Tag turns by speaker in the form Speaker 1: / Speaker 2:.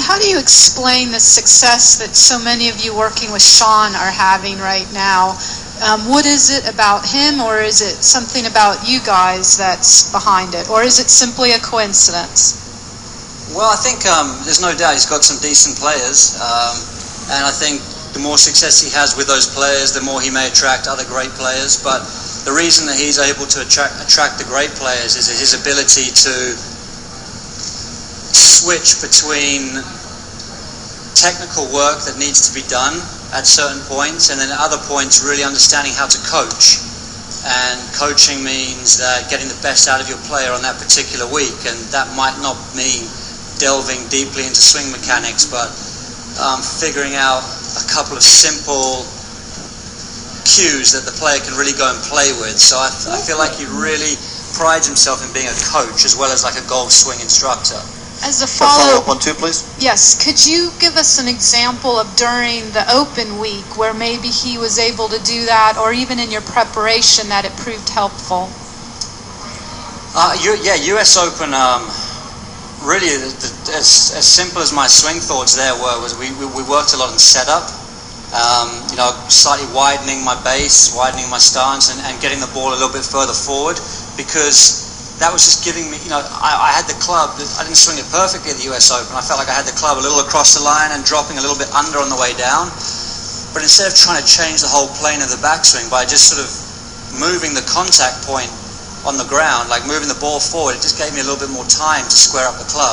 Speaker 1: how do you explain the success that so many of you working with Sean are having right now? What is it about him, or is it something about you guys that's behind it, or is it simply a coincidence?
Speaker 2: Well, I think there's no doubt he's got some decent players, and I think the more success he has with those players, the more he may attract other great players. But the reason that he's able to attract the great players is his ability to switch between technical work that needs to be done at certain points, and then at other points really understanding how to coach. And coaching means that getting the best out of your player on that particular week, and that might not mean delving deeply into swing mechanics, but figuring out a couple of simple cues that the player can really go and play with. So I feel like he really prides himself in being a coach as well as like a golf swing instructor.
Speaker 1: As a follow-up
Speaker 3: on two, please.
Speaker 1: Yes, could you give us an example of during the Open week where maybe he was able to do that, or even in your preparation that it proved helpful?
Speaker 2: US Open, really as simple as my swing thoughts there was we worked a lot in setup, slightly widening my base, widening my stance, and getting the ball a little bit further forward, because that was just giving me, I had the club, I didn't swing it perfectly at the US Open. I felt like I had the club a little across the line and dropping a little bit under on the way down. But instead of trying to change the whole plane of the backswing by just sort of moving the contact point on the ground, like moving the ball forward, it just gave me a little bit more time to square up the club.